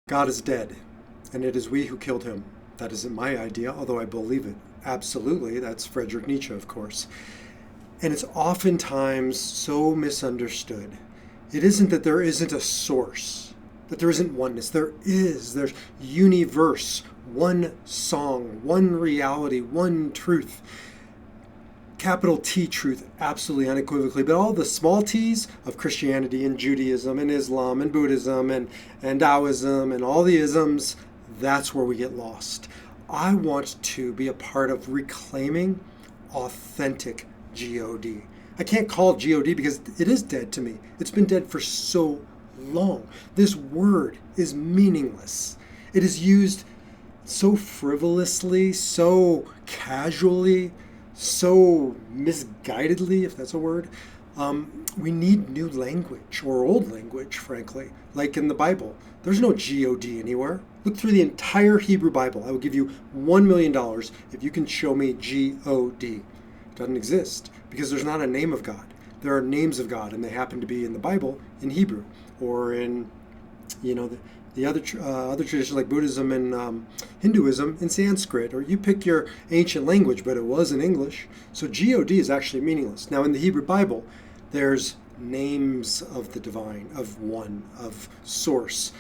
God is dead, and it is we who killed him. That isn't my idea, although I believe it. Absolutely, that's Friedrich Nietzsche, of course. And it's oftentimes so misunderstood. It isn't that there isn't a source, that there isn't oneness. There is. There's universe, one song, one reality, one truth. Capital T truth, absolutely unequivocally, but all the small t's of Christianity and Judaism and Islam and Buddhism and Taoism and all the isms, that's where we get lost. I want to be a part of reclaiming authentic God. I can't call it God because it is dead to me. It's been dead for so long. This word is meaningless. It is used so frivolously, so casually, so misguidedly, if that's a word. We need new language, or old language, frankly, like in the Bible. There's no God anywhere. Look through the entire Hebrew Bible. I will give you $1 million if you can show me God. It doesn't exist because there's not a name of God. There are names of God, and they happen to be in the Bible in Hebrew or in, the other traditions like Buddhism and Hinduism in Sanskrit, or you pick your ancient language, but it was in English. So God is actually meaningless. Now in the Hebrew Bible, there's names of the divine, of one, of source.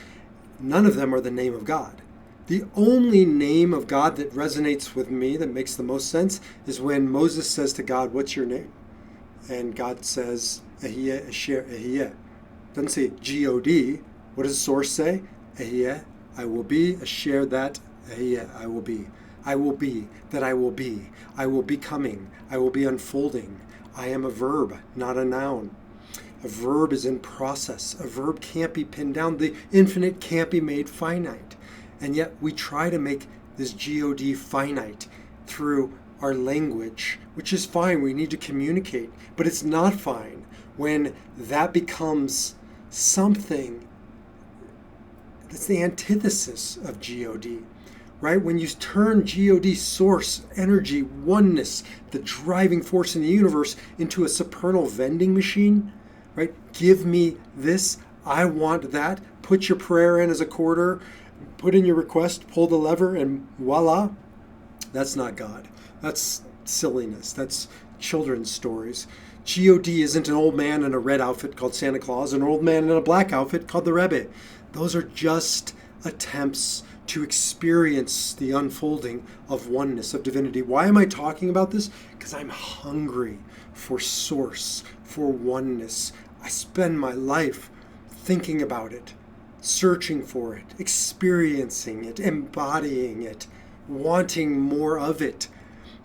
None of them are the name of God. The only name of God that resonates with me, that makes the most sense, is when Moses says to God, "What's your name?" And God says, "Ehyeh Asher Ehyeh." Doesn't say God. What does the source say? Ehyeh, I will be, Asher that, Ehyeh, I will be. I will be, that I will be. I will be coming. I will be unfolding. I am a verb, not a noun. A verb is in process. A verb can't be pinned down. The infinite can't be made finite. And yet we try to make this God finite through our language, which is fine. We need to communicate. But it's not fine when that becomes something that's the antithesis of God, right? When you turn God, source, energy, oneness, the driving force in the universe, into a supernal vending machine, right? Give me this, I want that. Put your prayer in as a quarter, put in your request, pull the lever, and voila. That's not God. That's silliness. That's children's stories. God isn't an old man in a red outfit called Santa Claus, an old man in a black outfit called the Rebbe. Those are just attempts to experience the unfolding of oneness, of divinity. Why am I talking about this? Because I'm hungry for source, for oneness. I spend my life thinking about it, searching for it, experiencing it, embodying it, wanting more of it.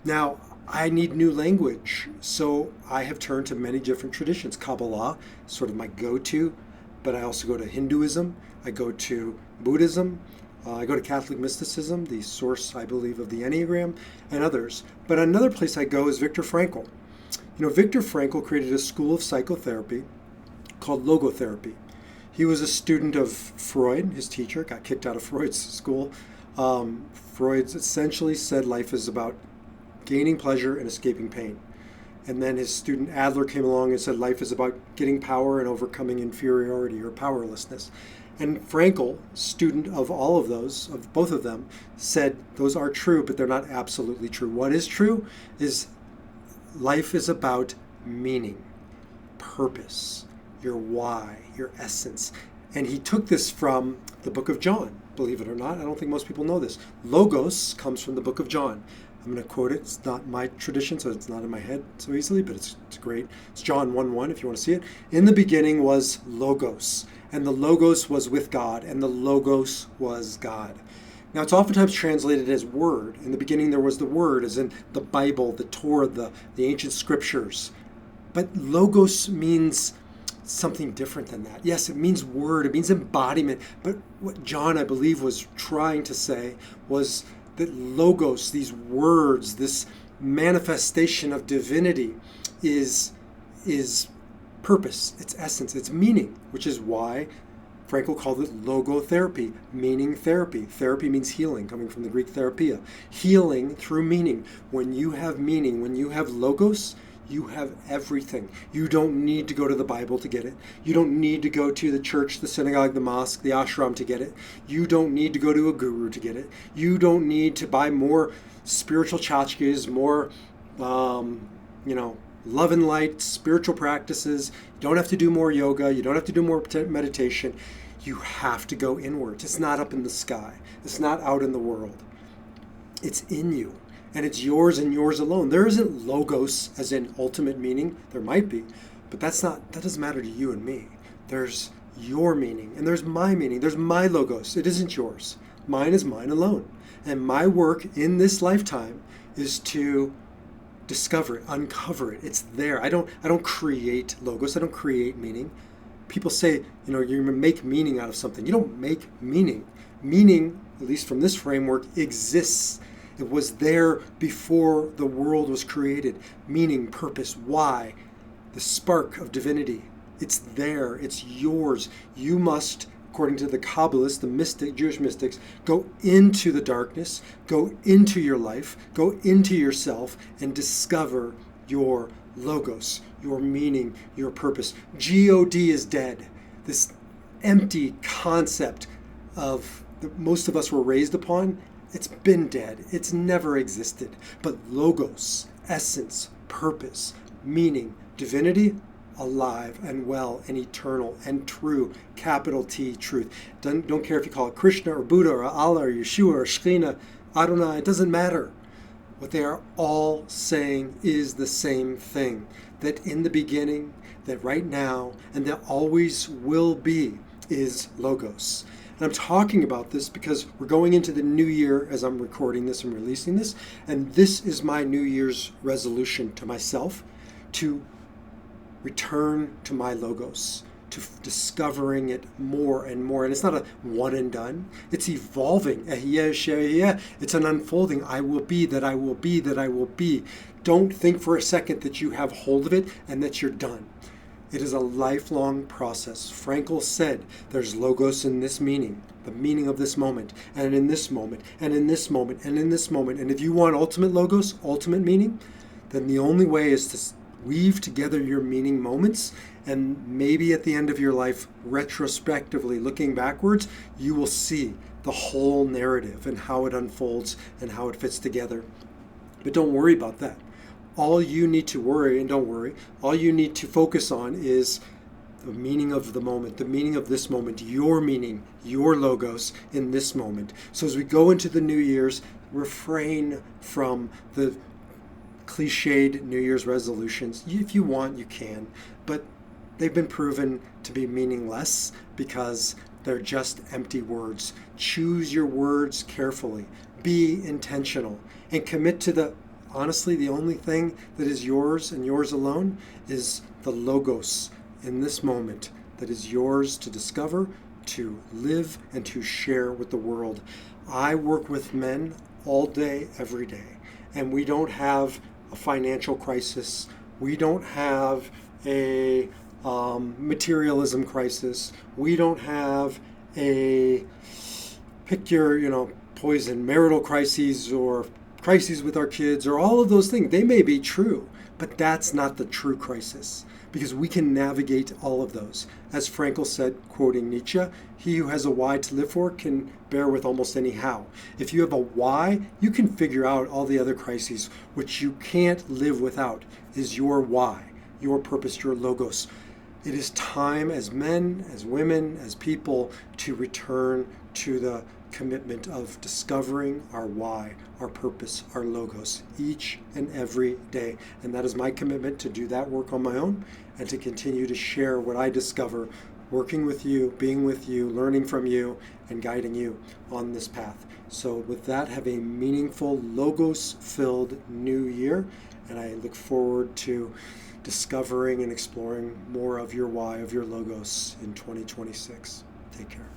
Now, I need new language, so I have turned to many different traditions. Kabbalah, sort of my go-to, but I also go to Hinduism, I go to Buddhism, I go to Catholic mysticism, the source, I believe, of the Enneagram, and others. But another place I go is Viktor Frankl. Viktor Frankl created a school of psychotherapy called logotherapy. He was a student of Freud, his teacher, got kicked out of Freud's school. Freud essentially said life is about gaining pleasure and escaping pain. And then his student Adler came along and said life is about getting power and overcoming inferiority or powerlessness. And Frankl, student of all of those, of both of them, said those are true, but they're not absolutely true. What is true is life is about meaning, purpose, your why, your essence. And he took this from the book of John, believe it or not. I don't think most people know this. Logos comes from the book of John. I'm going to quote it. It's not my tradition, so it's not in my head so easily, but it's great. It's John 1:1 if you want to see it. In the beginning was Logos, and the Logos was with God, and the Logos was God. Now, it's oftentimes translated as word. In the beginning there was the word, as in the Bible, the Torah, the ancient scriptures. But Logos means something different than that. Yes, it means word, it means embodiment. But what John, I believe, was trying to say was that Logos, these words, this manifestation of divinity is purpose, its essence, its meaning, which is why Frankl called it logotherapy, meaning therapy. Therapy means healing, coming from the Greek therapia. Healing through meaning. When you have meaning, when you have logos, You have everything. You don't need to go to the Bible to get it. You don't need to go to the church, the synagogue, the mosque, the ashram to get it. You don't need to go to a guru to get it. You don't need to buy more spiritual tchotchkes, more, love and light, spiritual practices. You don't have to do more yoga. You don't have to do more meditation. You have to go inward. It's not up in the sky. It's not out in the world. It's in you. And it's yours and yours alone. There isn't logos as in ultimate meaning. There might be, but that doesn't matter to you and me. There's your meaning and there's my meaning. There's my logos. It isn't yours. Mine is mine alone. And my work in this lifetime is to discover it, uncover it. It's there. I don't create logos. I don't create meaning. People say, you make meaning out of something. You don't make meaning. Meaning, at least from this framework, exists. It was there before the world was created. Meaning, purpose, why, the spark of divinity. It's there. It's yours. You must, according to the Kabbalists, the Jewish mystics, go into the darkness, go into your life, go into yourself, and discover your logos, your meaning, your purpose. God is dead. This empty concept of that most of us were raised upon, it's been dead. It's never existed. But logos, essence, purpose, meaning, divinity, alive and well and eternal and true, capital T, truth. Don't care if you call it Krishna or Buddha or Allah or Yeshua or Shekhinah, Adonai, it doesn't matter. What they are all saying is the same thing, that in the beginning, that right now, and that always will be, is logos. And I'm talking about this because we're going into the new year as I'm recording this and releasing this, and this is my New Year's resolution to myself, to return to my logos, to discovering it more and more. And it's not a one and done. It's evolving. It's an unfolding. I will be that I will be that I will be. Don't think for a second that you have hold of it and that you're done. It is a lifelong process. Frankl said there's logos in this meaning, the meaning of this moment, and in this moment, and in this moment, and in this moment. And if you want ultimate logos, ultimate meaning, then the only way is to weave together your meaning moments, and maybe at the end of your life, retrospectively looking backwards, you will see the whole narrative and how it unfolds and how it fits together. But don't worry about that. All you need to worry, and don't worry, all you need to focus on is the meaning of the moment, the meaning of this moment, your meaning, your logos in this moment. So as we go into the New Year's, refrain from the cliched New Year's resolutions. If you want, you can, but they've been proven to be meaningless because they're just empty words. Choose your words carefully. Be intentional and commit to honestly, the only thing that is yours and yours alone is the logos in this moment that is yours to discover, to live, and to share with the world. I work with men all day, every day, and we don't have a financial crisis. We don't have a materialism crisis. We don't have a pick your poison marital crises or crises with our kids or all of those things. They may be true, but that's not the true crisis, because we can navigate all of those. As Frankl said, quoting Nietzsche, he who has a why to live for can bear with almost any how. If you have a why, you can figure out all the other crises. Which you can't live without is your why, your purpose, your logos. It is time as men, as women, as people to return to the commitment of discovering our why, our purpose, our logos, each and every day. And that is my commitment to do that work on my own and to continue to share what I discover, working with you, being with you, learning from you, and guiding you on this path. So with that, have a meaningful, logos-filled new year, and I look forward to discovering and exploring more of your why, of your logos in 2026. Take care.